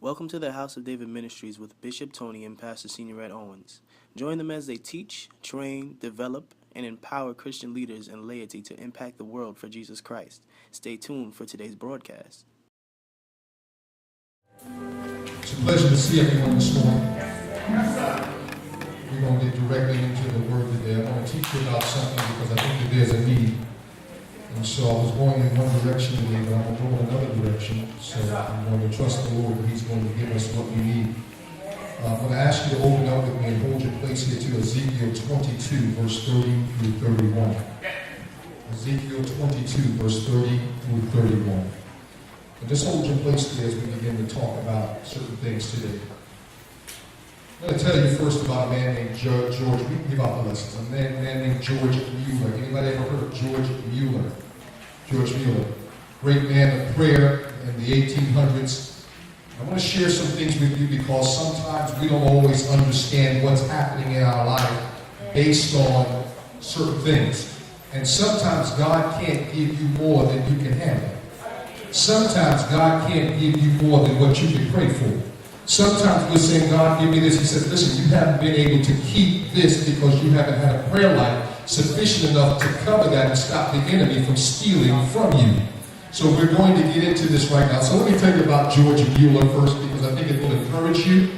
Welcome to the House of David Ministries with Bishop Tony and Pastor Senior Ed Owens. Join them as they teach, train, develop, and empower Christian leaders and laity to impact the world for Jesus Christ. Stay tuned for today's broadcast. It's a pleasure to see everyone this morning. We're going to get directly into the word today. I want to teach you about something because I think that there's a need. And so I was going in one direction today, but I'm going to go in another direction. So I'm going to trust the Lord that He's going to give us what we need. I'm going to ask you to open up with me and hold your place here to Ezekiel 22, verse 30 through 31. Ezekiel 22, verse 30 through 31. And just hold your place there as we begin to talk about certain things today. I'm going to tell you first about a man named George. We can give out the lessons. A man named George Mueller. Anybody ever heard of George Mueller? George Mueller. Great man of prayer in the 1800s. I want to share some things with you because sometimes we don't always understand what's happening in our life based on certain things. And sometimes God can't give you more than you can handle. Sometimes God can't give you more than what you can pray for. Sometimes we're saying, God, give me this. He says, listen, you haven't been able to keep this because you haven't had a prayer life sufficient enough to cover that and stop the enemy from stealing from you. So we're going to get into this right now. So let me tell you about George Mueller first because I think it will encourage you.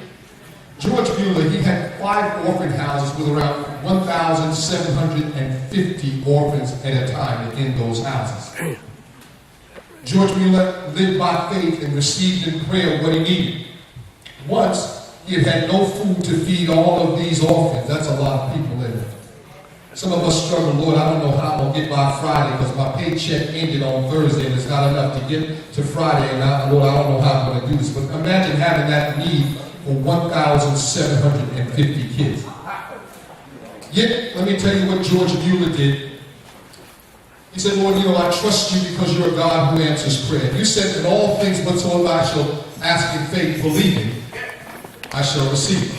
George Mueller, he had 5 orphan houses with around 1,750 orphans at a time in those houses. George Mueller lived by faith and received in prayer what he needed. Once, he had had no food to feed all of these orphans. That's a lot of people in it. Some of us struggle, Lord, I don't know how I'm going to get by Friday because my paycheck ended on Thursday and it's not enough to get to Friday. And Lord, I don't know how I'm going to do this. But imagine having that need for 1,750 kids. Yet, let me tell you what George Mueller did. He said, Lord, I trust you because you're a God who answers prayer. You said that all things whatsoever I shall ask in faith, believing, I shall receive.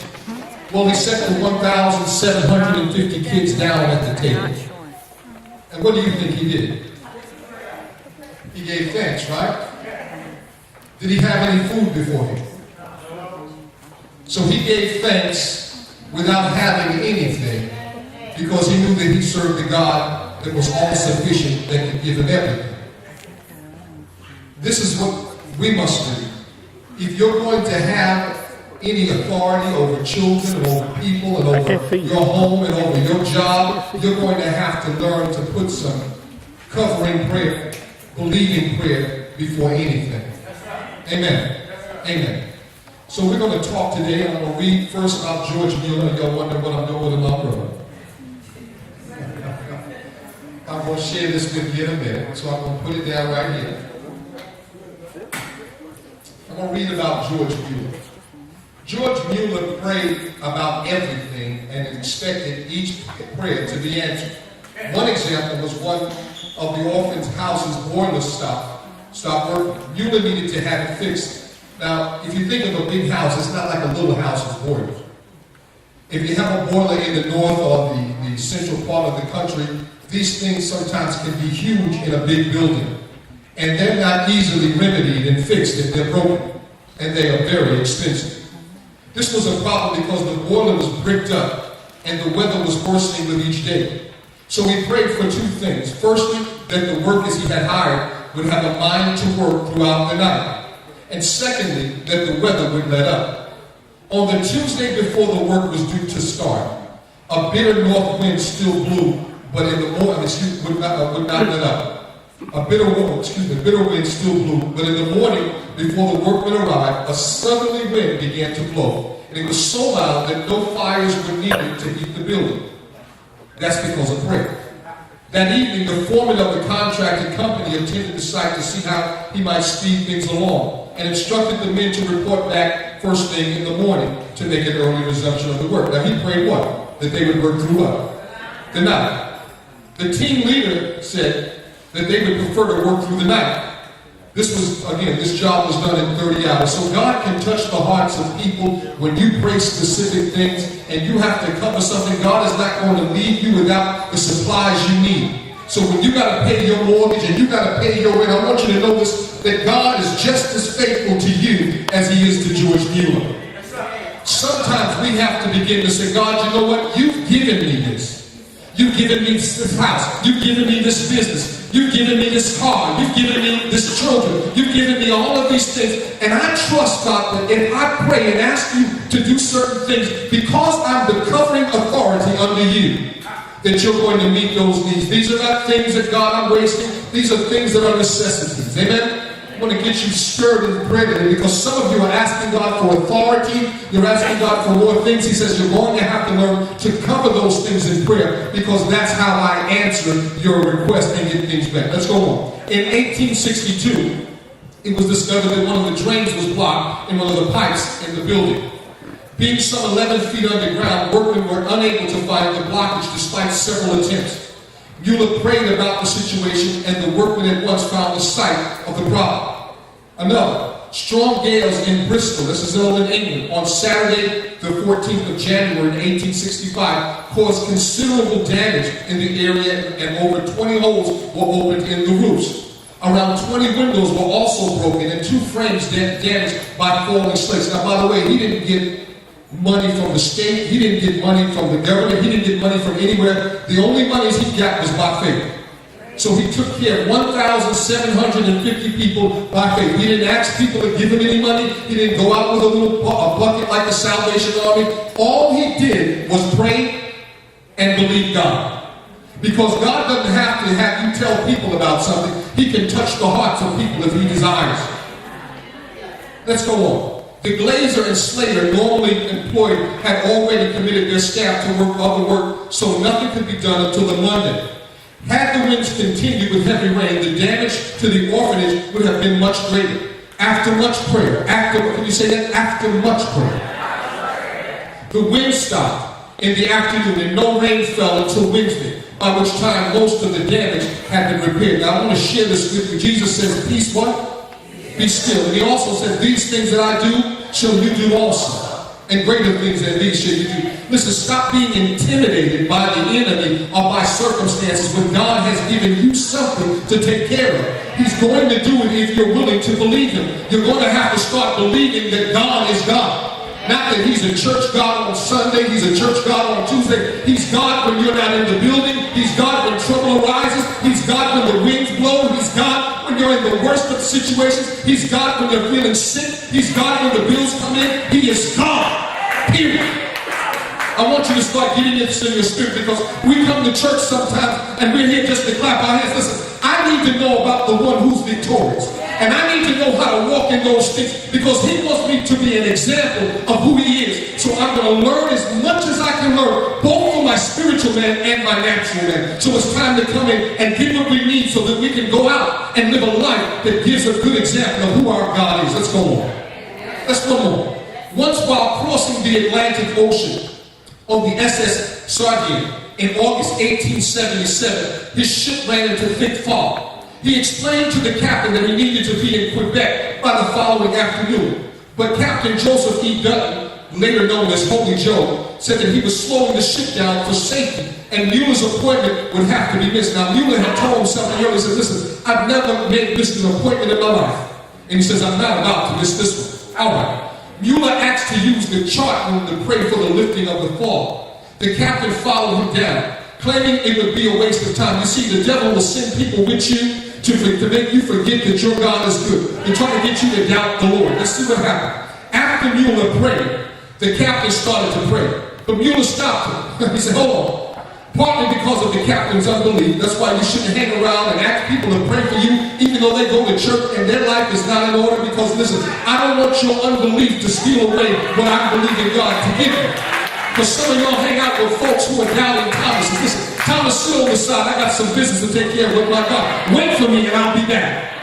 Well, he set the 1,750 kids down at the table. And what do you think he did? He gave thanks, right? Did he have any food before him? So he gave thanks without having anything because he knew that he served a God that was all sufficient, that could give him everything. This is what we must do. If you're going to have any authority over children, and over people, and over your home, and over your job, you're going to have to learn to put some covering prayer, believing prayer before anything. Amen. Amen. So we're going to talk today, and I'm going to read first about George Mueller, and you'll wonder what I'm doing with my brother. I'm going to share this with you in a minute, so I'm going to put it down right here. I'm going to read about George Mueller. George Mueller prayed about everything and expected each prayer to be answered. One example was one of the orphans' house's boiler stopped working. Mueller needed to have it fixed. Now, if you think of a big house, it's not like a little house with boilers. If you have a boiler in the north or the central part of the country, these things sometimes can be huge in a big building. And they're not easily remedied and fixed if they're broken. And they are very expensive. This was a problem because the boiler was bricked up and the weather was worsening with each day. So he prayed for 2 things. Firstly, that the workers he had hired would have a mind to work throughout the night. And secondly, that the weather would let up. On the Tuesday before the work was due to start, a bitter north wind still blew, but in the morning, would not let up. A bitter wind still blew, but in the morning, before the workmen arrived, a southerly wind began to blow. And it was so loud that no fires were needed to heat the building. That's because of prayer. That evening, the foreman of the contracted company attended the site to see how he might speed things along and instructed the men to report back first thing in the morning to make an early resumption of the work. Now, he prayed what? That they would work through what? The night. The team leader said that they would prefer to work through the night. This job was done in 30 hours. So God can touch the hearts of people when you pray specific things and you have to cover something. God is not going to leave you without the supplies you need. So when you got to pay your mortgage and you got to pay your rent, I want you to know this, that God is just as faithful to you as he is to George Mueller. Sometimes we have to begin to say, God, you know what? You've given me this. You've given me this house. You've given me this business. You've given me this car. You've given me this children. You've given me all of these things. And I trust, God, that if I pray and ask you to do certain things, because I'm the covering authority under you, that you're going to meet those needs. These are not things that, God, I'm wasting. These are things that are necessities. Amen? I want to get you stirred in prayer today, because some of you are asking God for authority. You're asking God for more things. He says you're going to have to learn to cover those things in prayer, because that's how I answer your request and get things back. Let's go on. In 1862, it was discovered that one of the drains was blocked in one of the pipes in the building. Being some 11 feet underground, workmen were unable to find the blockage despite several attempts. Mueller prayed about the situation, and the workmen at once found the site of the problem. Another, strong gales in Bristol, this is in England, on Saturday the 14th of January in 1865 caused considerable damage in the area, and over 20 holes were opened in the roofs. Around 20 windows were also broken and 2 frames damaged by falling slates. Now, by the way, he didn't get money from the state. He didn't get money from the government. He didn't get money from anywhere. The only monies he got was by faith. So he took care of 1,750 people by faith. He didn't ask people to give him any money. He didn't go out with a bucket like the Salvation Army. All he did was pray and believe God. Because God doesn't have to have you tell people about something. He can touch the hearts of people if he desires. Let's go on. The glazer and slater normally employed had already committed their staff to other work, so nothing could be done until the Monday. Had the winds continued with heavy rain, the damage to the orphanage would have been much greater. After much prayer, can you say that? After much prayer. The wind stopped in the afternoon and no rain fell until Wednesday, by which time most of the damage had been repaired. Now I want to share this with you. Jesus says, peace what? Be still. And he also said, these things that I do, shall you do also. And greater things than these shall you do. Listen, stop being intimidated by the enemy or by circumstances when God has given you something to take care of. He's going to do it if you're willing to believe him. You're going to have to start believing that God is God. Not that he's a church God on Sunday, he's a church God on Tuesday. He's God when you're not in the building. He's God when trouble arises. He's God when the winds blow. He's God when you're in the worst of situations. He's God when you're feeling sick. He's God when the bills come in. He is God. Period. I want you to start getting this in your spirit, because we come to church sometimes and we're here just to clap our hands. Listen, I need to know about the one who's victorious. And I need to know how to walk in those things, because he wants me to be an example of who he is. So I'm going to learn as much as I can learn, both for my spiritual man and my natural man. So it's time to come in and get what we need so that we can go out and live a life that gives a good example of who our God is. Let's go on. Let's go on. Once while crossing the Atlantic Ocean on the SS Sardinia in August 1877, his ship ran into thick fog. He explained to the captain that he needed to be in Quebec by the following afternoon. But Captain Joseph E. Dutton, later known as Holy Joe, said that he was slowing the ship down for safety, and Mueller's appointment would have to be missed. Now, Mueller had told him something earlier. He said, listen, I've never missed an appointment in my life. And he says, I'm not about to miss this one. All right. Mueller asked to use the chart room to pray for the lifting of the fog. The captain followed him down, claiming it would be a waste of time. You see, the devil will send people with you to make you forget that your God is good. They're trying to get you to doubt the Lord. Let's see what happened. After Mueller prayed, the captain started to pray. But Mueller stopped him. He said, hold on. Partly because of the captain's unbelief. That's why you shouldn't hang around and ask people to pray for you, even though they go to church and their life is not in order. Because listen, I don't want your unbelief to steal away what I believe in God to give you. Because some of y'all hang out with folks who are doubting Thomas. Listen, Thomas, sit on the side. I got some business to take care of with my God. Wait for me and I'll be back.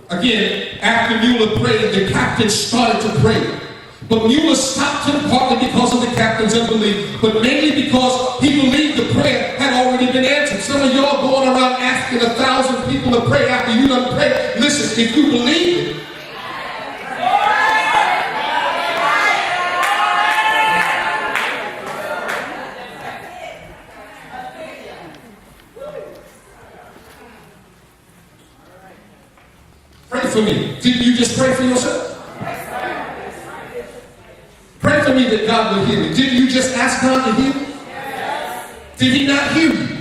Again, after Mueller prayed, the captain started to pray. But Mueller stopped him partly because of the captain's unbelief, but mainly because he believed the prayer had already been answered. Some of y'all going around asking 1,000 people to pray after you done prayed. Listen, if you believe it, for me. Didn't you just pray for yourself? Pray for me that God will heal me. Didn't you just ask God to heal me? Did he not hear you?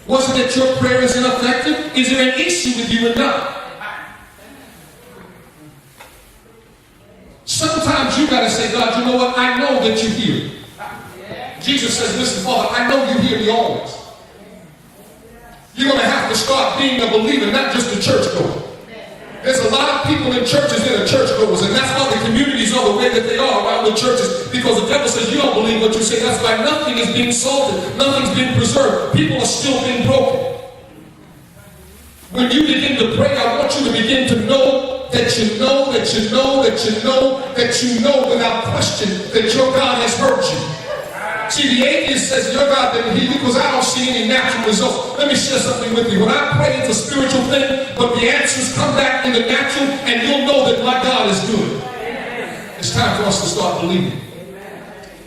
Was it that your prayer is ineffective? Is there an issue with you and God? Sometimes you got to say, God, you know what? I know that you hear. Jesus says, listen, Father, I know you hear me always. You're going to have to start being a believer, not just a churchgoer. There's a lot of people in churches that are churchgoers, and that's why the communities are the way that they are around the churches, because the devil says, you don't believe what you say. That's why nothing is being salted. Nothing's being preserved. People are still being broken. When you begin to pray, I want you to begin to know that you know, that you know, that you know, that you know without question that your God has heard you. See, the atheist says, your God didn't hear you because I don't see any natural results. Let me share something with you. When I pray, it's a spiritual thing, but the answers come back in the natural, and you'll know that my God is good. It's time for us to start believing.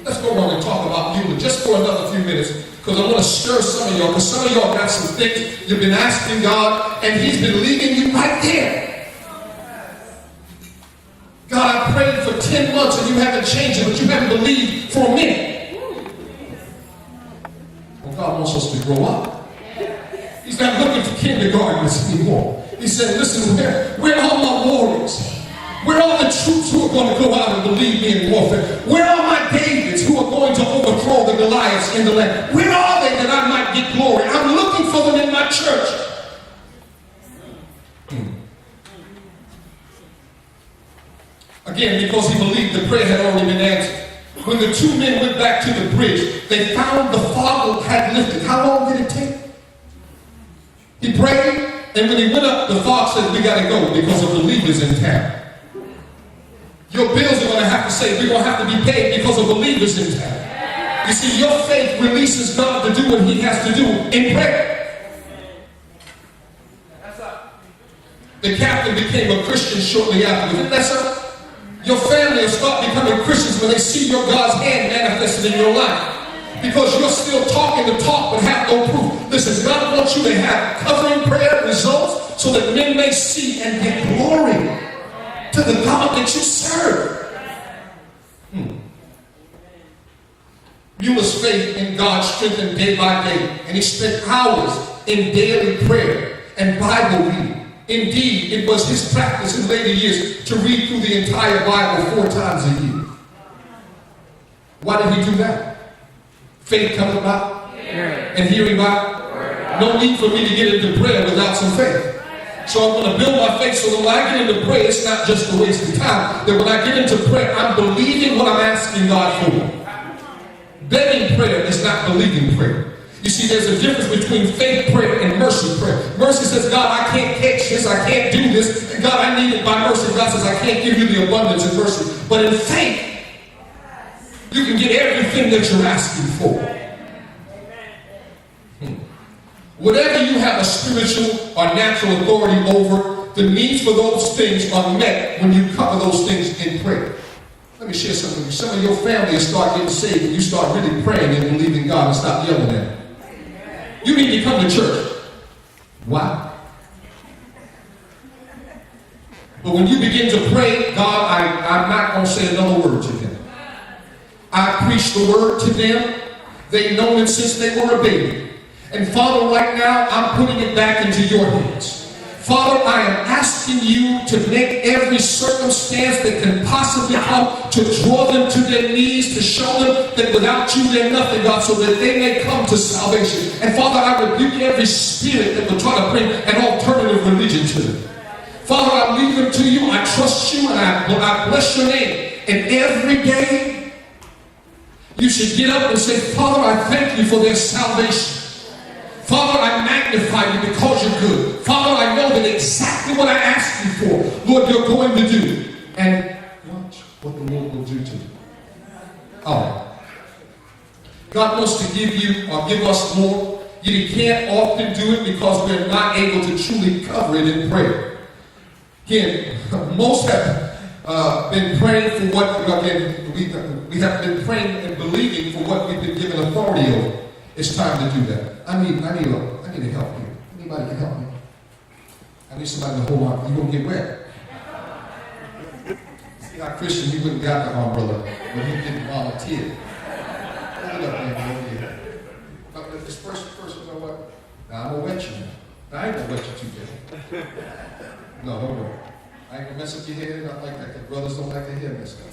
Let's go on and talk about you just for another few minutes, because I want to stir some of y'all, because some of y'all got some things you've been asking God, and he's been leading you right there. God, I prayed for 10 months and you haven't changed it, but you haven't believed for a minute. Well, God wants us to grow up. He's not looking for kindergartners anymore. He said, listen, where are my warriors? Where are the troops who are going to go out and believe me in warfare? Where are my Davids who are going to overthrow the Goliaths in the land? Where are they that I might get glory? I'm looking for them in my church. Again, because he believed the prayer had already been answered. When the two men went back to the bridge, they found the fog had lifted. How long did it take? He prayed, and when he went up, the fog said, we got to go because of believers in town. Your bills are going to have to say, we're going to have to be paid because of believers in town. You see, your faith releases God to do what he has to do in prayer. The captain became a Christian shortly after. Isn't that so? Your family will start becoming Christians when they see your God's hand manifested in your life. Because you're still talking the talk but have no proof. Listen, God wants you to have covering prayer results so that men may see and get glory to the God that you serve. Mueller's faith in God strengthened day by day, and he spent hours in daily prayer and Bible reading. Indeed, it was his practice in later years to read through the entire Bible 4 times a year. Why did he do that? Faith coming about and hearing about. No need for me to get into prayer without some faith. So I'm going to build my faith so that when I get into prayer, it's not just a waste of time. That when I get into prayer, I'm believing what I'm asking God for. Begging prayer is not believing prayer. You see, there's a difference between faith prayer and mercy prayer. Mercy says, God, I can't catch this, I can't do this, and God, I need it by mercy. God says, I can't give you the abundance of mercy. But in faith, you can get everything that you're asking for. Whatever you have a spiritual or natural authority over, the needs for those things are met when you cover those things in prayer. Let me share something with you. Some of your family will start getting saved when you start really praying and believing God and stop yelling at Him. You need to come to church. Why? But when you begin to pray, God, I'm not going to say another word to them. I preach the word to them. They've known it since they were a baby. And Father, right now, I'm putting it back into your hands. Father, I am asking you to make every circumstance that can possibly come to draw them to their knees, to show them that without you they're nothing, God, so that they may come to salvation. And Father, I rebuke every spirit that will try to bring an alternative religion to them. Father, I leave them to you. I trust you and I bless your name. And every day, you should get up and say, Father, I thank you for their salvation. Father, I magnify you because you're good. Father, I know that exactly what I asked you for, Lord, you're going to do. And watch what the Lord will do to you. Oh. God wants to give you or give us more. You can't often do it because we're not able to truly cover it in prayer. Again, most have been praying for what, again, we have been praying and believing for what we've been given authority over. It's time to do that. I need help here. Anybody can help me? I need somebody to hold on. You're going to get wet. Not Christian, he wouldn't got the umbrella, but he didn't volunteer. Hold it up, man, over here. This first, you know what? Now, I'm going to wet you. Now, I ain't going to wet you too bad. No, don't worry. I ain't going to mess up your hair, not like that, because brothers don't like their hair messed up.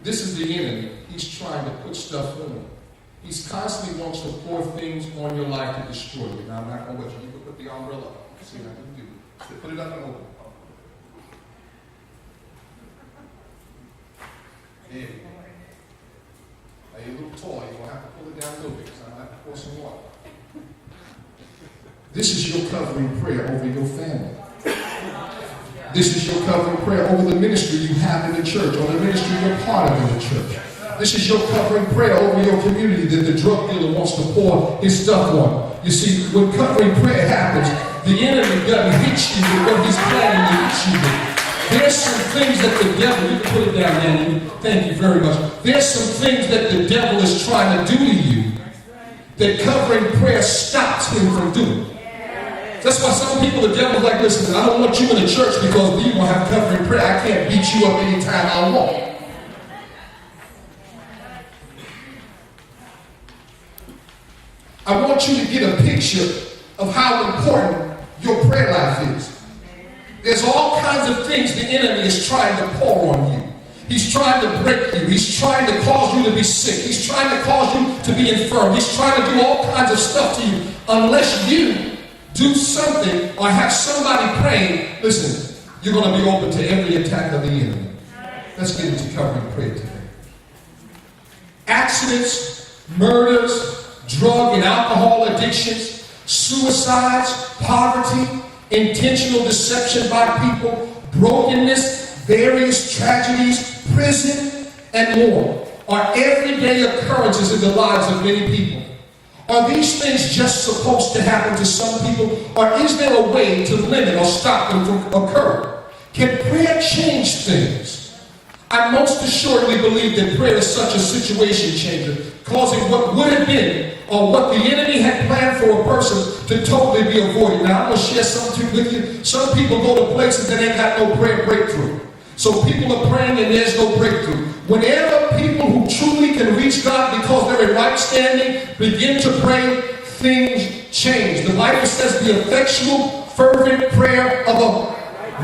This is the enemy. He's trying to put stuff on you. He's constantly wants to pour things on your life to destroy you. Now, I'm not going to wet you. You can put the umbrella up. See what I can do. So put it up and over. There you go. Now, you're a little tall. You're going to have to pull it down a little bit, because I'm going to have to pour some water. This is your covering prayer over your family. This is your covering prayer over the ministry you have in the church, or the ministry you're part of in the church. This is your covering prayer over your community that the drug dealer wants to pour his stuff on. You see, when covering prayer happens, the enemy doesn't hit you with what he's planning to hit you with. There's some things that the devil, you can put it down, Danny. Thank you very much. There's some things that the devil is trying to do to you that covering prayer stops him from doing. That's why some people, the devil's like, listen, I don't want you in the church because you're going to have covering prayer. I can't beat you up anytime I want. I want you to get a picture of how important your prayer life is. There's all kinds of things the enemy is trying to pour on you. He's trying to break you. He's trying to cause you to be sick. He's trying to cause you to be infirm. He's trying to do all kinds of stuff to you. Unless you do something or have somebody praying, listen, you're going to be open to every attack of the enemy. Let's get into covering prayer today. Accidents, murders, drug and alcohol addictions, suicides, poverty, intentional deception by people, brokenness, various tragedies, prison, and more are everyday occurrences in the lives of many people. Are these things just supposed to happen to some people, or is there a way to limit or stop them from occurring? Can prayer change things? I most assuredly believe that prayer is such a situation changer, causing what would have been or what the enemy had planned for a person to totally be avoided. Now, I'm going to share something with you. Some people go to places that ain't got no prayer breakthrough. So people are praying and there's no breakthrough. Whenever people who truly can reach God because they're in right standing begin to pray, things change. The Bible says the effectual, fervent prayer of a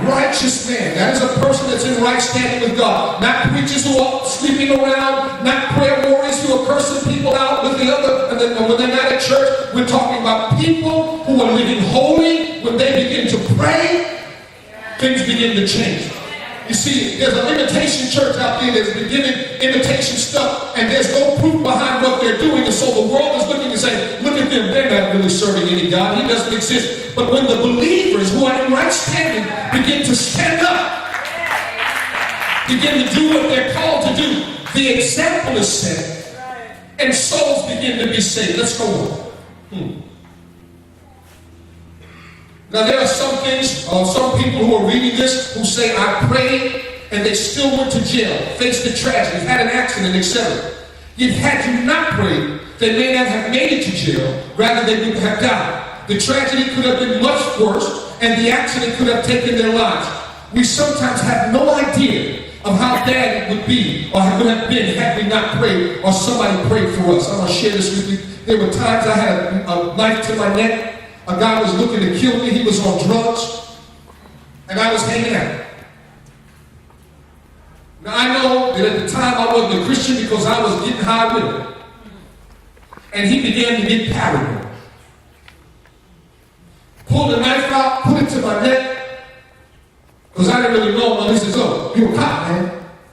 righteous man. That is a person that's in right standing with God. Not preachers who are sleeping around, not prayer warriors who are cursing people out with the other, and then when they're not at church. We're talking about people who are living holy. When they begin to pray, things begin to change. You see, there's an imitation church out there that's been giving imitation stuff, and there's no proof behind what they're doing, and so the world is looking and saying, look at them, they're not really serving any God, He doesn't exist. But when the believers who are in right standing begin to stand up, begin to do what they're called to do, the example is set, and souls begin to be saved. Let's go on. Now there are some things, some people who are reading this who say, I prayed and they still went to jail, faced a tragedy, had an accident, etc. Yet had you not prayed, they may not have made it to jail, rather they would have died. The tragedy could have been much worse and the accident could have taken their lives. We sometimes have no idea of how bad it would be or how it would have been had we not prayed or somebody prayed for us. I'm going to share this with you. There were times I had a knife to my neck. A guy was looking to kill me. He was on drugs. And I was hanging out. Now I know that at the time I wasn't a Christian because I was getting high with him. And he began to get paranoid. Pulled the knife out, put it to my neck. Because I didn't really know him. He says, oh, you're a cop, man.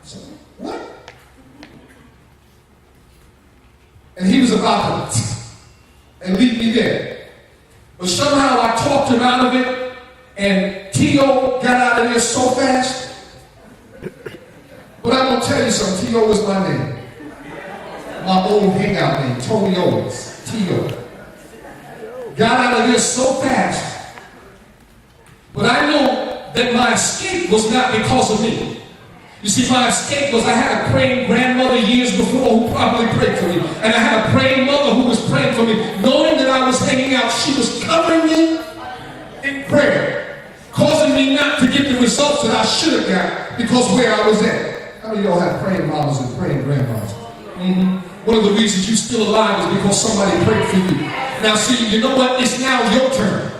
I said, what? And he was about to and leave me there. But somehow I talked him out of it, and T.O. got out of there so fast. But I'm going to tell you something. T.O. was my name. My old hangout name, Tony Owens. T.O. Got out of there so fast. But I know that my escape was not because of me. You see, my escape was I had a praying grandmother years before who probably prayed for me. And I had a praying mother who was praying for me. Knowing that I was hanging out, she was covering me in prayer, causing me not to get the results results that I should have got because where I was at. How many of y'all have praying mamas and praying grandmas? One of the reasons you're still alive is because somebody prayed for you. Now see, you know what? It's now your turn.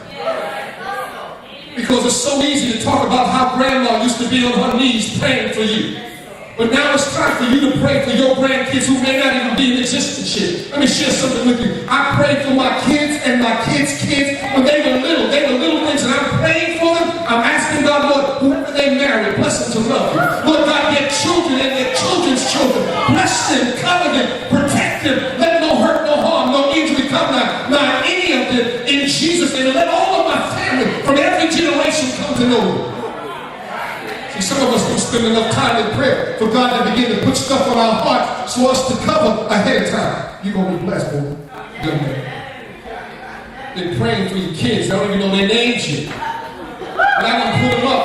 Because it's so easy to talk about how grandma used to be on her knees praying for you. But now it's time for you to pray for your grandkids who may not even be in existence yet. Let me share something with you. I prayed for my kids and my kids' kids when they were little. They were little things, and I'm praying for them. I'm asking God, Lord, whoever they marry, bless them to love you. Lord God, their children and their children's children, bless them, cover them, protect them. Let no hurt, no harm, no injury come nigh any of them in Jesus' name. And let all of my family from every generation come to know you. Some of us don't spend enough time in prayer for God to begin to put stuff on our heart for us to cover ahead of time. You're going to be blessed, boy. Been praying for your kids. I don't even know their names yet. But I'm going to put them up.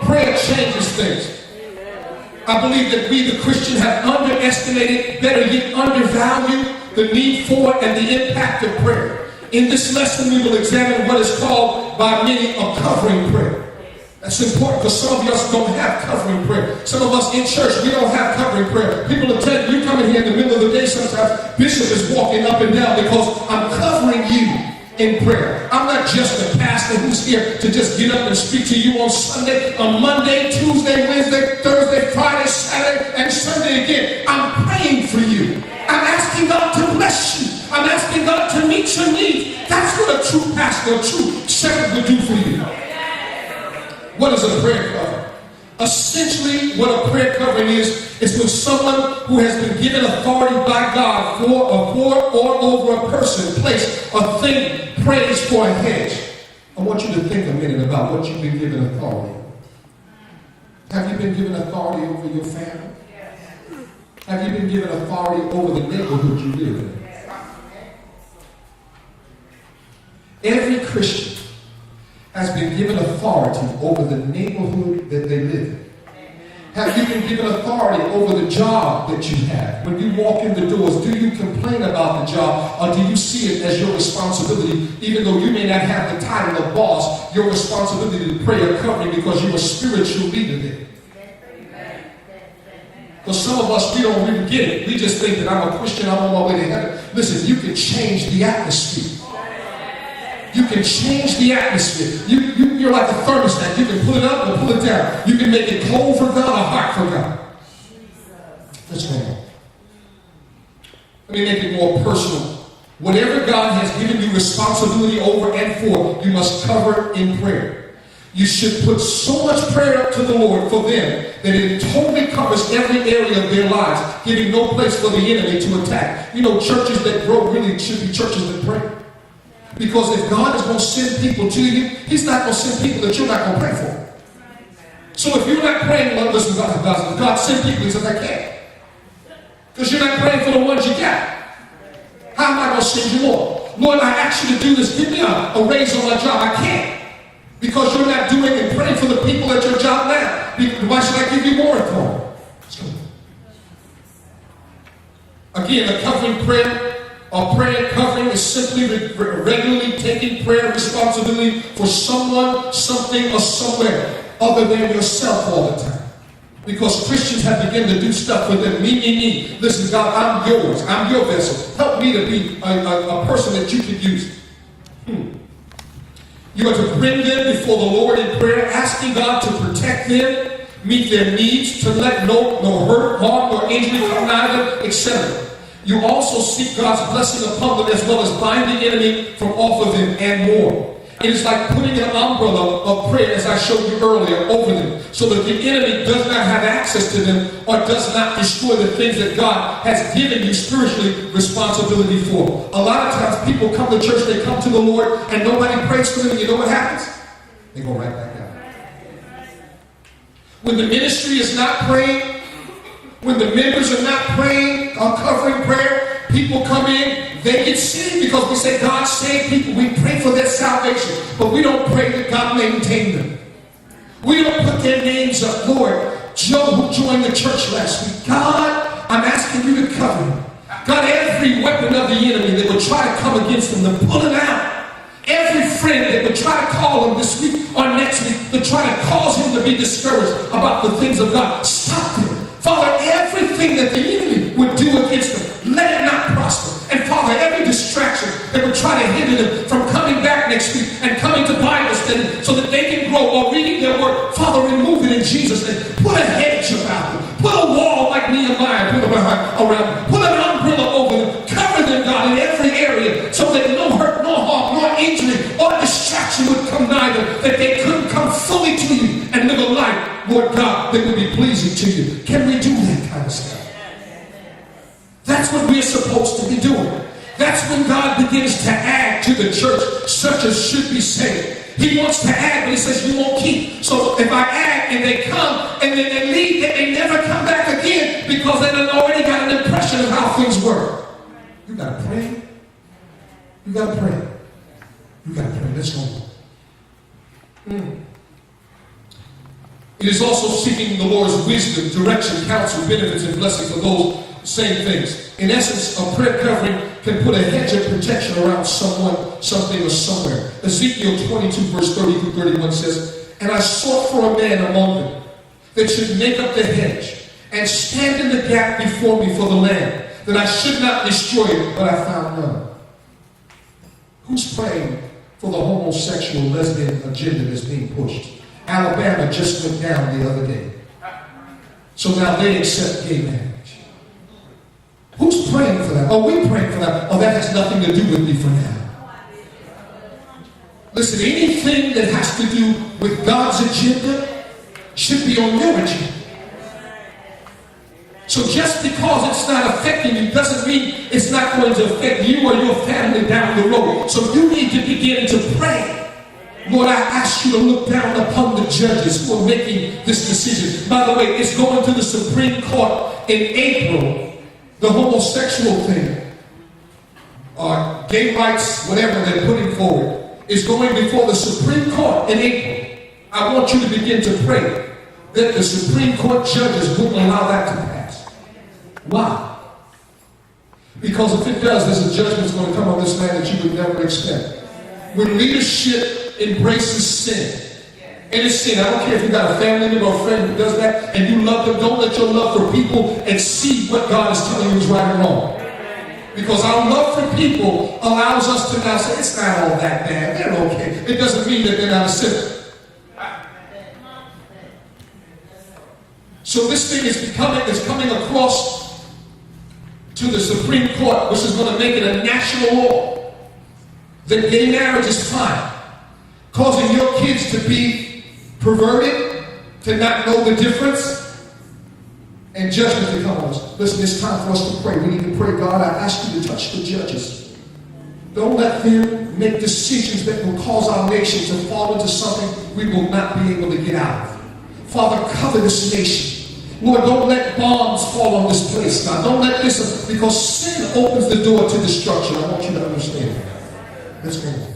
Prayer changes things. I believe that we, the Christians, have underestimated, better yet undervalued the need for and the impact of prayer. In this lesson, we will examine what is called by many a covering prayer. That's important because some of us don't have covering prayer. Some of us in church, we don't have covering prayer. People will tell you, come in here in the middle of the day sometimes, Bishop is walking up and down because I'm covering you in prayer. I'm not just a pastor who's here to just get up and speak to you on Sunday, on Monday, Tuesday, Wednesday, Thursday, Friday, Saturday, and Sunday again. I'm praying for you. I'm asking God to bless you. I'm asking God to meet your needs. That's what a true pastor, a true shepherd will do for you. What is a prayer covering? Essentially, what a prayer covering is when someone who has been given authority by God for or over a person, place, a thing, prays for a hedge. I want you to think a minute about what you've been given authority over. Have you been given authority over your family? Have you been given authority over the neighborhood you live in? Every Christian has been given authority over the neighborhood that they live in. Have you been given authority over the job that you have? When you walk in the doors, do you complain about the job, or do you see it as your responsibility, even though you may not have the title of boss, your responsibility to pray a covering because you're a spiritual leader there? Because some of us, we don't really get it. We just think that I'm a Christian, I'm on my way to heaven. Listen, you can change the atmosphere. You can change the atmosphere. You're like a thermostat. You can pull it up or pull it down. You can make it cold for God or hot for God. Let's go on. Let me make it more personal. Whatever God has given you responsibility over and for, you must cover in prayer. You should put so much prayer up to the Lord for them that it totally covers every area of their lives, giving no place for the enemy to attack. You know, churches that grow really should be churches that pray. Because if God is going to send people to you, He's not going to send people that you're not going to pray for. So if you're not praying, well, listen, God send people, He says, I can't. Because you're not praying for the ones you got. How am I going to send you more? Lord, I asked you to do this. Give me a raise on my job. I can't. Because you're not doing and praying for the people at your job now. Why should I give you more authority? Again, a covering prayer. A prayer covering is simply regularly taking prayer responsibility for someone, something, or somewhere other than yourself all the time. Because Christians have begun to do stuff with them. Me. Listen, God, I'm yours. I'm your vessel. Help me to be a person that you can use. You are to bring them before the Lord in prayer, asking God to protect them, meet their needs, to let no hurt, harm, or injury come nigh them, etc. You also seek God's blessing upon them as well as bind the enemy from off of them and more. It is like putting an umbrella of prayer, as I showed you earlier, over them, so that the enemy does not have access to them or does not destroy the things that God has given you spiritually responsibility for. A lot of times people come to church, they come to the Lord, and nobody prays for them, and you know what happens? They go right back down. When the ministry is not praying, when the members are not praying or covering prayer, people come in, they get saved because we say God saved people. We pray for their salvation, but we don't pray that God maintain them. We don't put their names up. Lord, Joe who joined the church last week, God, I'm asking you to cover him. God, every weapon of the enemy that would try to come against him, to pull it out. Every friend that would try to cause try to cause him to be discouraged about the things of God. Stop them. Father, everything that the enemy would do against them, let it not prosper. And Father, every distraction that would try to hinder them from coming back next week and coming to Bible study so that they can grow or reading their word, Father, remove it in Jesus' name. Put a hedge about them. Put a wall like Nehemiah put around them. Put an umbrella over them. Cover them, God, in every area so that no hurt, no harm, no injury or distraction would come nigh them, that they couldn't come fully to you and live a life, Lord God, that would be pleasing to you. Can we do that kind of stuff? That's what we're supposed to be doing. That's when God begins to add to the church, such as should be saved. He wants to add, but he says you won't keep. So if I add and they come and then they leave, then they never come back again because they done already got an impression of how things work. You gotta pray. You gotta pray. You gotta pray. Let's go. It is also seeking the Lord's wisdom, direction, counsel, benefits, and blessing for those same things. In essence, a prayer covering can put a hedge of protection around someone, something, or somewhere. Ezekiel 22, verse 30 through 31 says, "And I sought for a man among them that should make up the hedge and stand in the gap before me for the land, that I should not destroy it, but I found none." Who's praying for the homosexual lesbian agenda that's being pushed? Alabama just went down the other day. So now they accept gay marriage. Who's praying for that? Oh, we praying for that. Oh, that has nothing to do with me for now. Listen, anything that has to do with God's agenda should be on your agenda. So just because it's not affecting you doesn't mean it's not going to affect you or your family down the road. So you need to begin to pray. Lord, I ask you to look down upon the judges who are making this decision. By the way, it's going to the Supreme Court in April. The homosexual thing, or gay rights, whatever they're putting forward, is going before the Supreme Court in April. I want you to begin to pray that the Supreme Court judges wouldn't allow that to pass. Why? Because if it does, there's a judgment that's going to come on this land that you would never expect. When leadership embraces sin, and it's sin. I don't care if you got a family member or a friend who does that and you love them. Don't let your love for people exceed what God is telling you is right and wrong. Because our love for people allows us to now say, it's not all that bad. They're okay. It doesn't mean that they're not a sinner. So this thing is coming across to the Supreme Court, which is going to make it a national law that gay marriage is fine, causing your kids to be perverted, to not know the difference, and judgment to come on us. Listen, it's time for us to pray. We need to pray, God, I ask you to touch the judges. Don't let them make decisions that will cause our nation to fall into something we will not be able to get out of. Father, cover this nation. Lord, don't let bombs fall on this place, God. Don't let this, because sin opens the door to destruction. I want you to understand that. Let's go.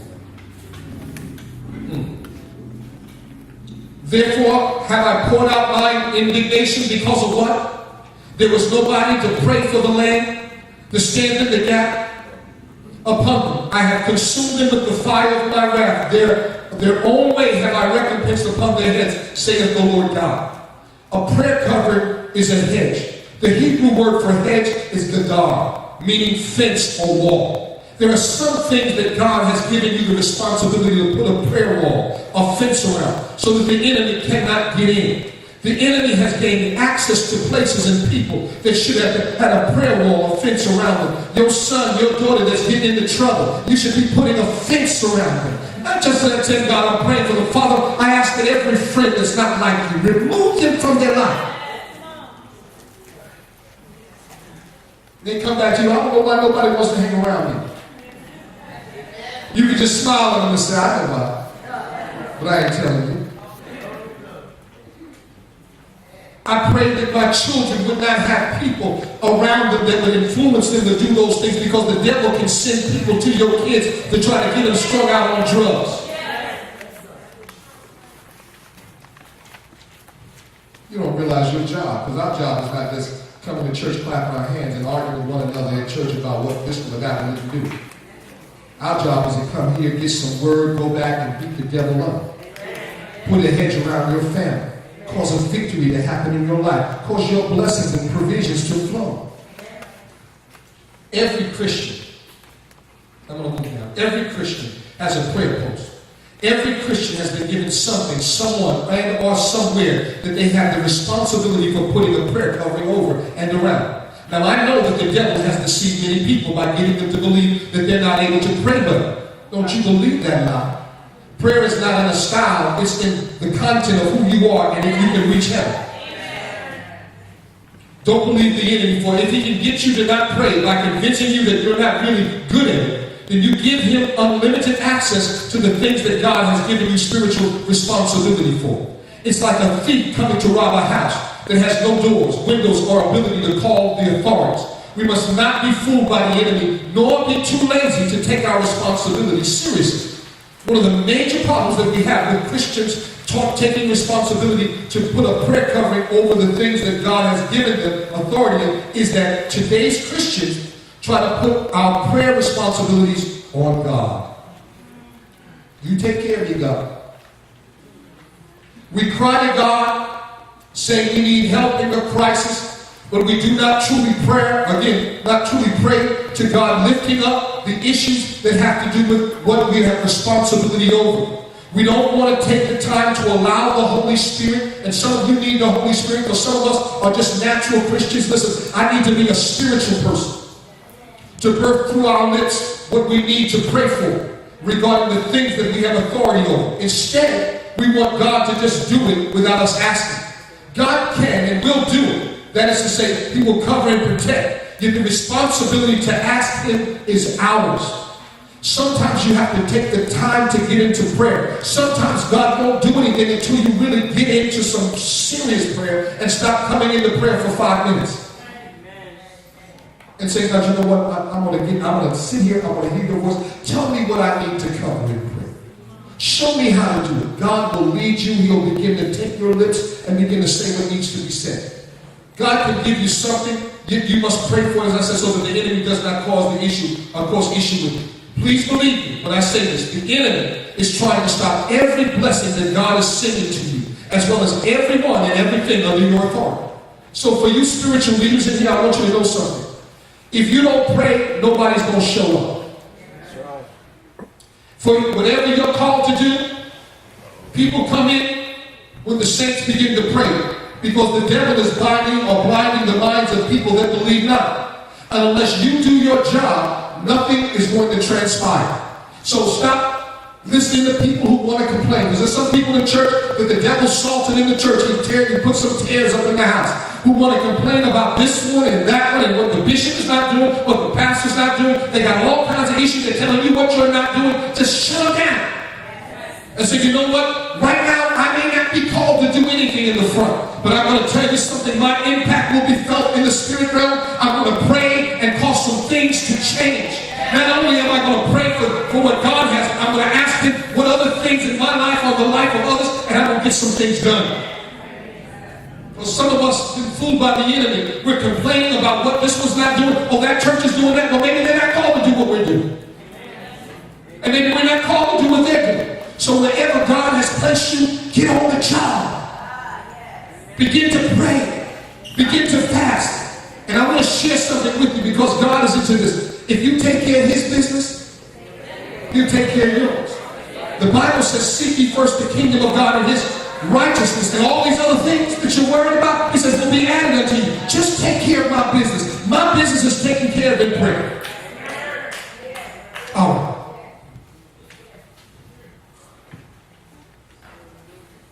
Therefore, have I poured out my indignation because of what? There was nobody to pray for the land, to stand in the gap upon them. I have consumed them with the fire of my wrath. Their own way have I recompensed upon their heads, saith the Lord God. A prayer covering is a hedge. The Hebrew word for hedge is gadar, meaning fence or wall. There are some things that God has given you the responsibility to put a prayer wall, a fence around, so that the enemy cannot get in. The enemy has gained access to places and people that should have had a prayer wall, a fence around them. Your son, your daughter that's getting into trouble, you should be putting a fence around them. Not just saying, God, I'm praying for them. Father, I ask that every friend that's not like you, remove them from their life. They come back to you, I don't know why nobody wants to hang around me. You can just smile at them and say, I know why, but I ain't telling you. I pray that my children would not have people around them that would influence them to do those things, because the devil can send people to your kids to try to get them strung out on drugs. You don't realize your job, because our job is not just coming to church, clapping our hands, and arguing with one another in church about what this or that we need to do. Our job is to come here, get some word, go back and beat the devil up. Put a hedge around your family. Cause a victory to happen in your life. Cause your blessings and provisions to flow. Every Christian, every Christian has a prayer post. Every Christian has been given something, someone, and or somewhere that they have the responsibility for putting a prayer covering over and around. Now I know that the devil has deceived many people by getting them to believe that they're not able to pray better. Don't you believe that lie? Prayer is not in a style, it's in the content of who you are and if you can reach heaven. Don't believe the enemy, for if he can get you to not pray by convincing you that you're not really good at it, then you give him unlimited access to the things that God has given you spiritual responsibility for. It's like a thief coming to rob a house that has no doors, windows, or ability to call the authorities. We must not be fooled by the enemy, nor be too lazy to take our responsibility seriously. One of the major problems that we have with Christians taking responsibility to put a prayer covering over the things that God has given them authority in is that today's Christians try to put our prayer responsibilities on God. You take care of me, God. We cry to God saying we need help in the crisis, but we do not truly pray to God, lifting up the issues that have to do with what we have responsibility over. We don't want to take the time to allow the Holy Spirit, and some of you need the Holy Spirit, because some of us are just natural Christians. Listen, I need to be a spiritual person to birth through our lips what we need to pray for regarding the things that we have authority over. Instead, we want God to just do it without us asking. God can and will do it. That is to say, he will cover and protect. Yet the responsibility to ask him is ours. Sometimes you have to take the time to get into prayer. Sometimes God won't do anything until you really get into some serious prayer and stop coming into prayer for 5 minutes. And say, God, you know what? I'm going to sit here. I'm going to hear your voice. Tell me what I need to cover in prayer. Show me how to do it. God will lead you. He'll begin to take your lips and begin to say what needs to be said. God can give you something. You must pray for it, as I said, so that the enemy does not cause issue with you. Please believe me when I say this. The enemy is trying to stop every blessing that God is sending to you, as well as everyone and everything under your authority. So for you spiritual leaders in here, I want you to know something. If you don't pray, nobody's going to show up. For whatever you're called to do, people come in when the saints begin to pray, because the devil is blinding the minds of people that believe not. And unless you do your job, nothing is going to transpire. So stop listening to people who want to complain. Because there's some people in church that the devil salted in the church. He put some tears up in the house, who want to complain about this one and that one and what the bishop is not doing, what the pastor's not doing. They got all kinds of issues. They're telling you what you're not doing. Just shut them down. And say, you know what? Right now, I may not be called to do anything in the front, but I'm going to tell you something. My impact will be felt in the spirit realm. I'm going to pray and cause some things to change. Not only am I going to pray for what God has, I'm going to ask him what other things in my life or the life of others, and I'm going to get some things done. Well, some of us have been fooled by the enemy. We're complaining about what this one's not doing. Oh, that church is doing that. Well, maybe they're not called to do what we're doing. And maybe we're not called to do what they're doing. So wherever God has placed you, get on the job. Begin to pray. Begin to fast. And I want to share something with you, because God is into this. If you take care of his business, he'll take care of yours. The Bible says, seek ye first the kingdom of God and his righteousness, and all these other things that you're worried about, he says, will be added unto you. Just take care of my business. My business is taken care of in prayer. All right.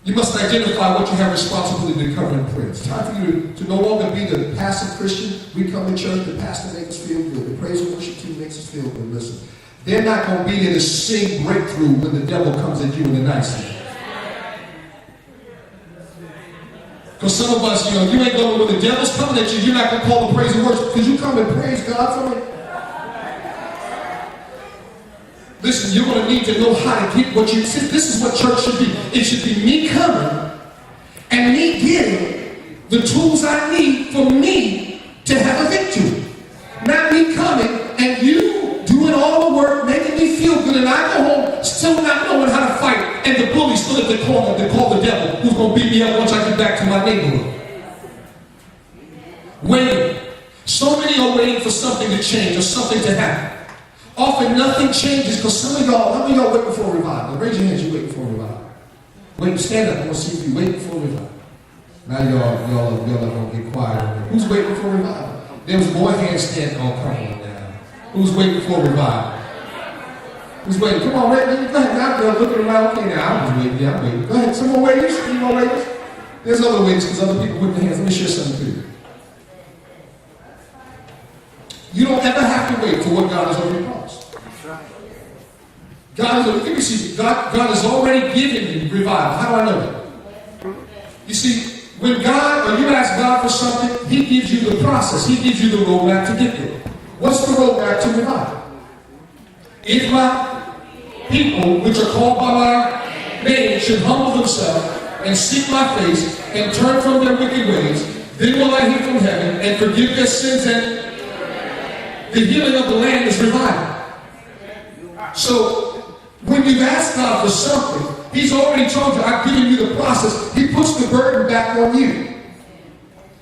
You must identify what you have responsibility to cover in prayer. It's time for you to no longer be the passive Christian. We come to church, the pastor makes us feel good. The praise and worship team makes us feel good. Listen, they're not going to be there to sing breakthrough when the devil comes at you in the night season. Because some of us, you ain't going to, when the devil's coming at you, you're not going to call the praise and worship, because you come and praise God for it. Listen, you're going to need to know how to get what you see. This is what church should be. It should be me coming and me getting the tools I need for me to have a victory. Not me coming and you doing all the work, making me feel good, and I go home still not knowing how to fight. And the bully stood at the corner that called the devil, who's going to beat me up once I get back to my neighborhood. Waiting. So many are waiting for something to change or something to happen. Often nothing changes because some of y'all, how many of y'all waiting for a revival? Raise your hands, you're waiting for a revival. Wait, stand up, I want to see if you're waiting for a revival. Now y'all are going to get quiet. Who's waiting for a revival? There was more hands standing on, come on now. Who's waiting for a revival? Who's waiting? Come on, wait, go ahead. Now they're looking around. Okay, now I'm waiting. Yeah, I'm waiting. Go ahead. Some more waiters? Any more waiters? There's other waiters because other people with their hands. Let me share something to you. You don't ever have to wait for what God has already promised. God has already given you revival. How do I know that? You see, when God, or you ask God for something, He gives you the process. He gives you the roadmap to get there. What's the roadmap to revival? If my people, which are called by my name, should humble themselves and seek my face and turn from their wicked ways, then will I hear from heaven and forgive their sins, and the healing of the land is revival. So, when you ask God for something, He's already told you, I've given you the process. He puts the burden back on you.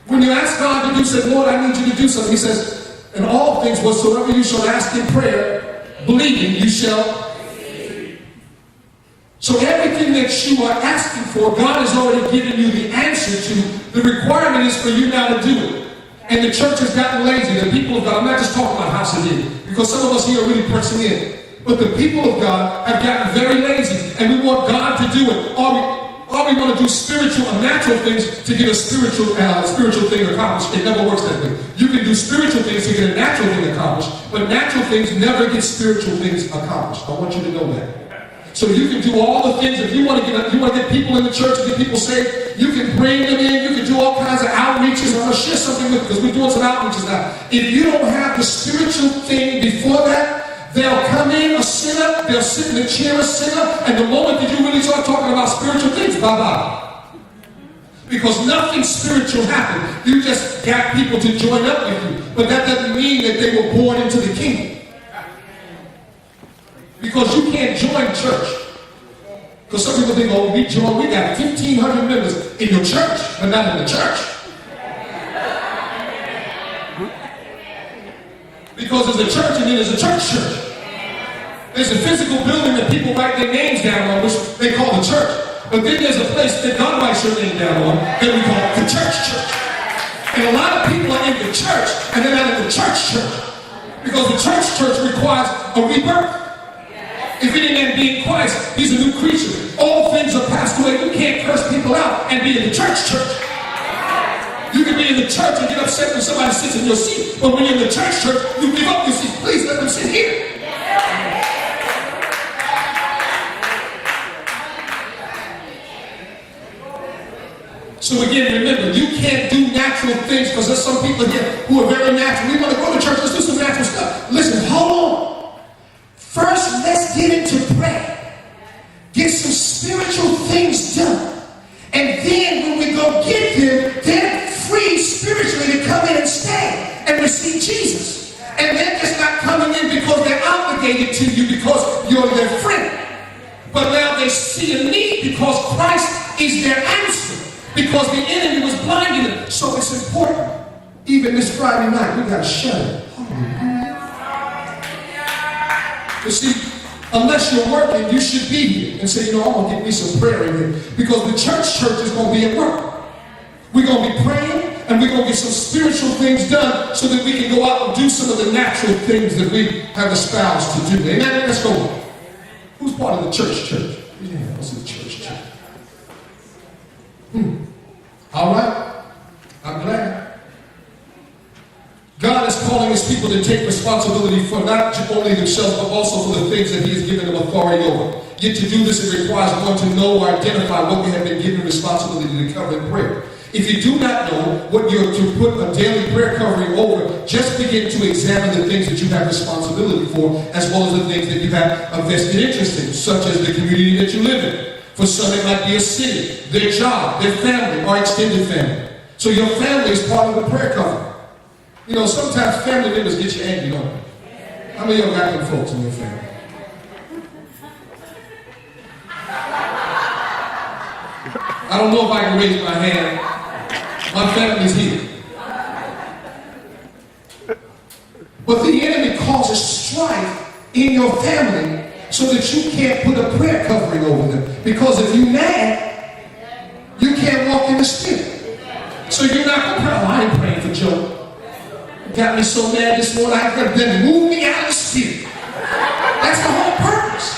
When you ask God to do, say, Lord, I need you to do something, He says, in all things whatsoever you shall ask in prayer, believing, you shall. So everything that you are asking for, God has already given you the answer to. The requirement is for you now to do it. And the church has gotten lazy. The people of God, I'm not just talking about House of Eden, because some of us here are really pressing in. But the people of God have gotten very lazy, and we want God to do it. All we want to do spiritual and natural things to get a spiritual thing accomplished. It never works that way. You can do spiritual things to get a natural thing accomplished, but natural things never get spiritual things accomplished. I want you to know that. So you can do all the things. If you want to get people in the church, get people saved, you can bring them in. You can do all kinds of outreaches. I'm going to share something with you because we're doing some outreaches now. If you don't have the spiritual thing before that, they'll come in a sinner, they'll sit in the chair a sinner, and the moment that you really start talking about spiritual things, bye-bye. Because nothing spiritual happened. You just got people to join up with you. But that doesn't mean that they were born into the kingdom. Because you can't join church. Because some people think, oh, we got 1,500 members in your church, but not in the church. Because there's a church and then there's a church. There's a physical building that people write their names down on, which they call the church. But then there's a place that God writes your name down on that we call the church. And a lot of people are in the church and they're not in the church. Because the church requires a rebirth. If any man be in Christ, he's a new creature. All things are passed away. You can't curse people out and be in the church. You can be in the church and get upset when somebody sits in your seat. But when you're in the church, you give up your seat. Please let them sit here. So again, remember, you can't do natural things because there's some people here who are very natural. We want to go to church, let's do some natural stuff. Listen, hold on. First, let's get into prayer. Get some spiritual things done. And then when we go get them, they're free spiritually to come in and stay and receive Jesus. And they're just not coming in because they're obligated to you because you're their friend. But now they see a need because Christ is their answer. Because the enemy was blinding them. So it's important. Even this Friday night, we got to shut it. You see, unless you're working, you should be here and say, you know, I'm going to get me some prayer in here. Because the church is going to be at work. We're going to be praying and we're going to get some spiritual things done so that we can go out and do some of the natural things that we have espoused to do. Amen? Let's go. Who's part of the church? Yeah, what's the church? All right? I'm glad. God is calling His people to take responsibility for not only themselves, but also for the things that He has given them authority over. Yet to do this, it requires one to know or identify what we have been given responsibility to cover in prayer. If you do not know what you're to put a daily prayer covering over, just begin to examine the things that you have responsibility for, as well as the things that you have a vested interest in, such as the community that you live in. For some, it might be a city, their job, their family, or extended family. So your family is part of the prayer covering. You know, sometimes family members get you angry, don't they? How many of y'all got them folks in your family? I don't know if I can raise my hand. My family's here. But the enemy causes strife in your family so that you can't put a prayer covering over them. Because if you're mad, you can't walk in the Spirit. So you're not going to pray. Oh, I ain't praying for Joe. Got me so mad this morning, I could then move me out of the Spirit. That's the whole purpose.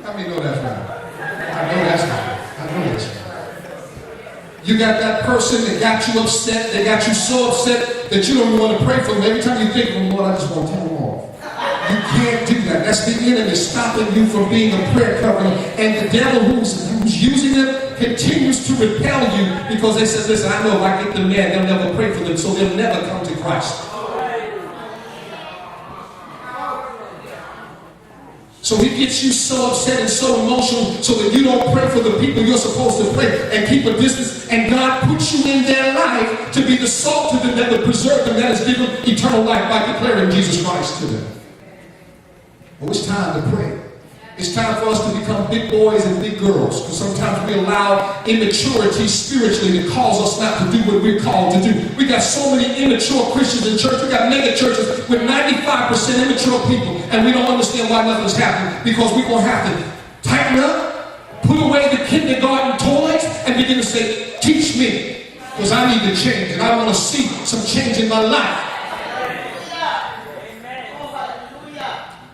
How many know that's right? I know that's right. I know that's right. You got that person that got you upset, they got you so upset that you don't even want to pray for them. Every time you think of them, Lord, I just want to tell them off. You can't do that. That's the enemy stopping you from being a prayer covering. And the devil who's using them continues to repel you because they said, listen, I know if I get them mad, they'll never pray for them, so they'll never come to Christ. So he gets you so upset and so emotional so that you don't pray for the people you're supposed to pray and keep a distance. And God puts you in their life to be the salt to them that will preserve them, that has given eternal life by declaring Jesus Christ to them. Oh, it's time to pray. It's time for us to become big boys and big girls, because sometimes we allow immaturity spiritually to cause us not to do what we're called to do. We got so many immature Christians in church. We got mega churches with 95% immature people, and we don't understand why nothing's happening, because we're going to have to tighten up, put away the kindergarten toys, and begin to say, teach me, because I need to change, and I want to see some change in my life.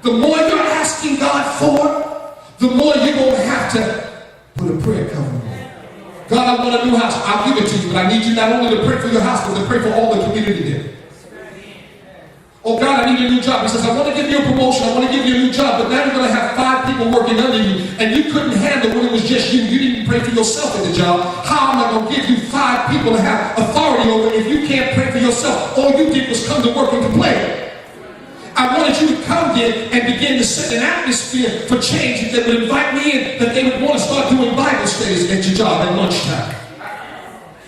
The more you're asking God for, the more you're going to have to put a prayer covering on. God, I want a new house. I'll give it to you, but I need you not only to pray for your house, but to pray for all the community there. Oh God, I need a new job. He says, I want to give you a promotion. I want to give you a new job, but now you're going to have 5 people working under you, and you couldn't handle when it was just you. You didn't pray for yourself at the job. How am I going to give you 5 people to have authority over if you can't pray for yourself? All you did was come to work and complain. I wanted you to come in and begin to set an atmosphere for change that would invite me in, that they would want to start doing Bible studies at your job at lunchtime.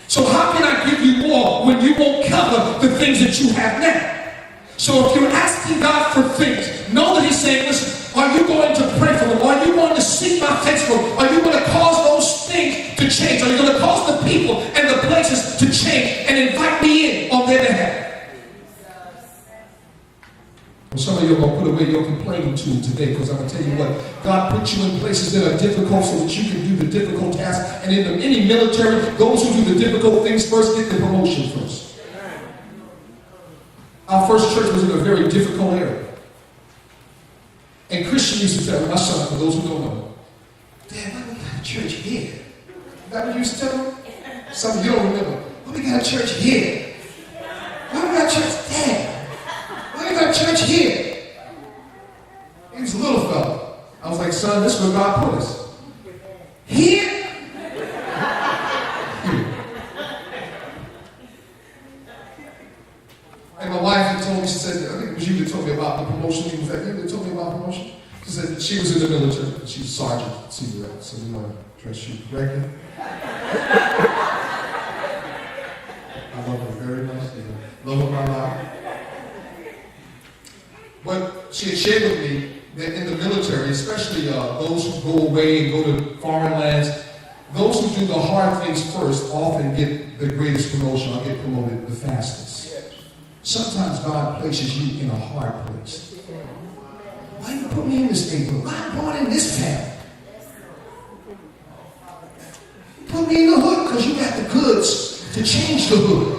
So how can I give you more when you won't cover the things that you have now? So if you're asking God for things, know that he's saying, listen, are you going to pray for them? Are you going to seek my face for them? Are you going to cause those things to change? Are you going to cause the people and the places to change and invite me in on their behalf? Well, some of you are going to put away your complaining tool today, because I'm going to tell you what, God put you in places that are difficult so that you can do the difficult tasks. And in any military, those who do the difficult things first get the promotion first. Our first church was in a very difficult area. And Christian used to tell my son, for those who don't know, Dad, why we got a church here? Is that what you used to tell him? Some of you don't remember. Why we got a church here? Why we got a church there? We got a church here. He was a little fella. I was like, son, this is where God put us. Here? And my wife had told me, she said, I think it was you that told me about the promotion. Was that you that told me about promotion? She said she was in the military. She was sergeant, senior, so we want to dress you correctly. I love her very much. Love of my life. But she had shared with me that in the military, especially those who go away and go to foreign lands, those who do the hard things first often get the greatest promotion or get promoted the fastest. Sometimes God places you in a hard place. Why you put me in this neighborhood? Why am I born in this family? You put me in the hood because you got the goods to change the hood.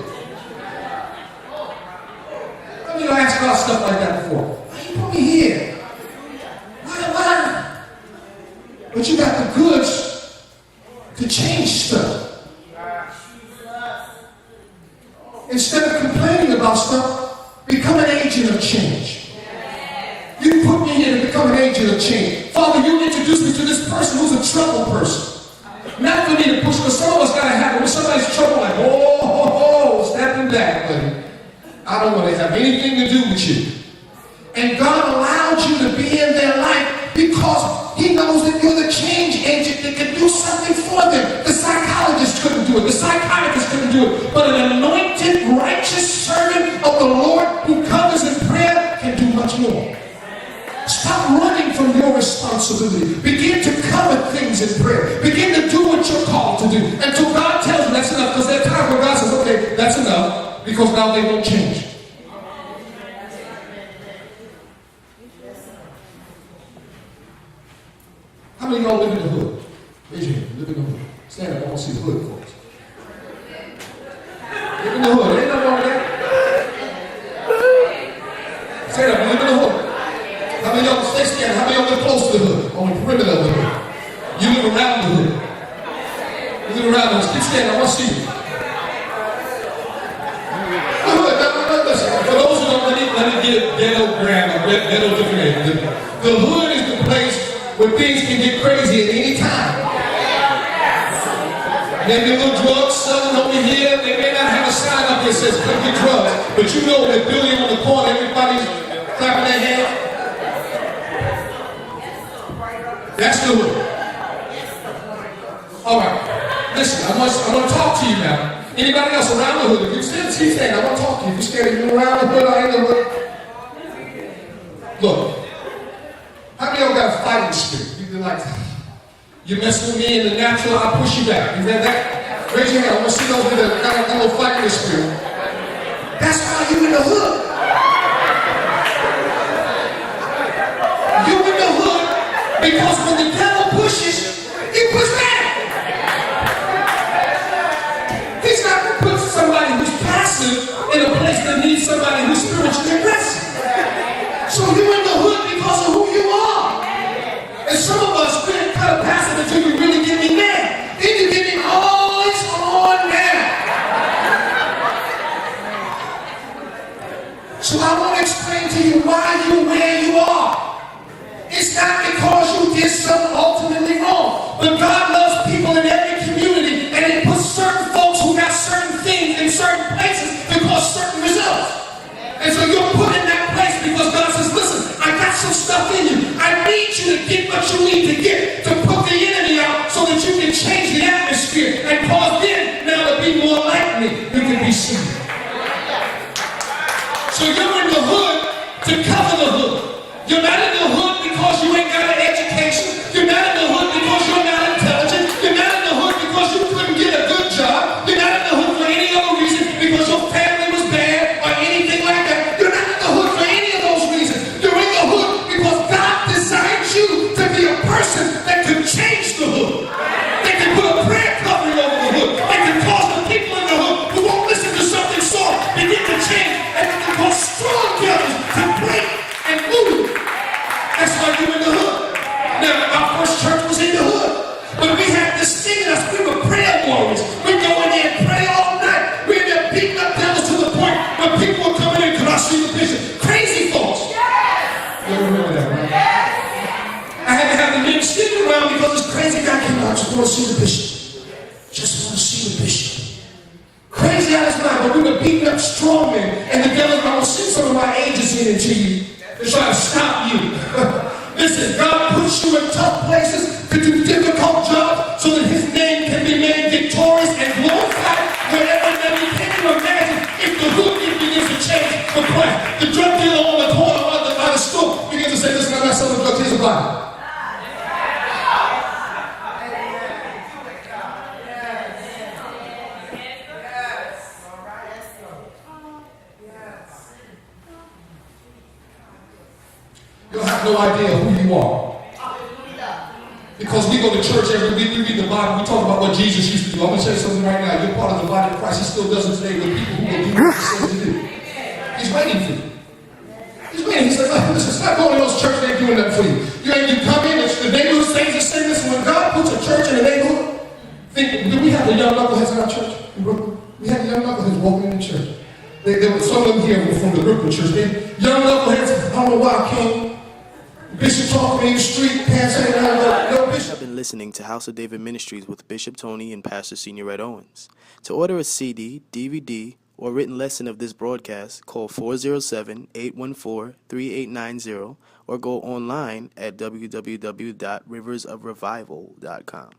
I asked God stuff like that before. Why you put me here? Why? But you got the goods to change stuff. Instead of complaining about stuff, become an agent of change. You put me here to become an agent of change. Father, you introduced me to this person who's a trouble person. Not for me to push, but some of us got to have it. When somebody's trouble, like, stepping back, buddy. I don't want to have anything to do with you. And God allowed you to be in their life because he knows that you're the change agent that can do something for them. The psychologist couldn't do it. The psychiatrist couldn't do it. But an anointed, righteous servant of the Lord who covers in prayer can do much more. Stop responsibility. Begin to cover things in prayer. Begin to do what you're called to do. Until God tells you that's enough. Because there are times where God says, okay, that's enough. Because now they won't change. How many of y'all live in the hood? Raise your hand. Live in the hood. Stand up. I want to see the hood, folks. Live in the hood. Ain't nothing wrong with that. Stand up. Live in the hood. How many of y'all stay standing? How many of y'all live close to the hood? On the perimeter of the hood. You live around the hood. You live around the hood. Keep standing. I want to see you. The hood. Now, listen. For those who don't, let me give ghetto grammar, ghetto definition. The hood is the place where things can get crazy at any time. Maybe a little drugs selling over here. They may not have a sign up that says come get drugs, but you know that building on the corner, everybody's clapping their hands. That's the hood. All right. Listen, I want to talk to you now. Anybody else around the hood? If you're still standing, I want to talk to you. If you're standing around the hood, I ain't the hood. Look. How many of y'all got a fighting spirit? You're like, you mess with me in the natural, I'll push you back. You read that? Raise your hand. I want to see those that got a little fighting spirit. That's how you in the hood. You in the hood because when the devil pushes, he pushes back. He's not going to put somebody who's passive in a place that needs somebody who's spiritually aggressive. So you're in the hood because of who you are. And some of us, we're kind of passive until you really get me mad. Then you get me, oh, it's on now. So I want to explain to you why you're where you are. It's not because you did something ultimately wrong. But God loves people in every community, and He puts certain folks who got certain things in certain places because certain results. And so you're put in that place because God says, listen, I got some stuff in you. I need you to get what you need to get to put the enemy out so that you can change the atmosphere and cause them now to be more like me. You can be seen. So you're in the hood to cover the hood. You're not in the hood because you ain't got an education. You're not in the hood because you're not intelligent. You're not in the hood because you couldn't get a good job. You're not in the hood for any other reason because your family was bad or anything like that. You're not in the hood for any of those reasons. You're in the hood because God designed you to be a person that can change the hood. That can put a prayer covering over the hood. That can cause the people in the hood who won't listen to something soft begin to change, and that can cause strong brothers to break and move. That's why you're in the hood. Now, our first church was in the hood. But we had this thing in us. We were prayer warriors. We go in there and pray all night. We ended up beating up devils to the point where people were coming in, could I see the bishop? Crazy folks. You remember that, right? I had to have the men sitting around because this crazy guy came out. I just want to see the bishop. Just want to see the bishop. Crazy out of his mind, but we were beating up strong men. And the devil, I will send some of my angels in into you to try to stop you. Listen, God puts you in tough places to do difficult jobs so that His name can be made victorious and glorified wherever that we can't even imagine if the hood begins to change the plan. The drug dealer on the corner by the store begins to say, listen, I'm not selling drugs, here's a bottle. You'll have no idea who you are. Because we go to church every week, we read the Bible, we talk about what Jesus used to do. I'm going to tell you something right now. You're part of the body of Christ. He still does it today with people who will do what He says to do. He's waiting for you. He's waiting. He says, listen, stop going to those churches, they ain't doing nothing for you. You come in, it's the neighborhood stays the same. Listen, when God puts a church in the neighborhood, do we have the young knuckleheads in our church in Brooklyn? We had young knuckleheads walking in the church. There were some of them here were from the Brooklyn church. Young knuckleheads, I don't know why I came. Bishop talking in the street, pants ain't no bishop. I've been listening to House of David Ministries with Bishop Tony and Pastor Senior Ed Owens. To order a CD, DVD, or written lesson of this broadcast, call 407-814-3890 or go online at www.riversofrevival.com.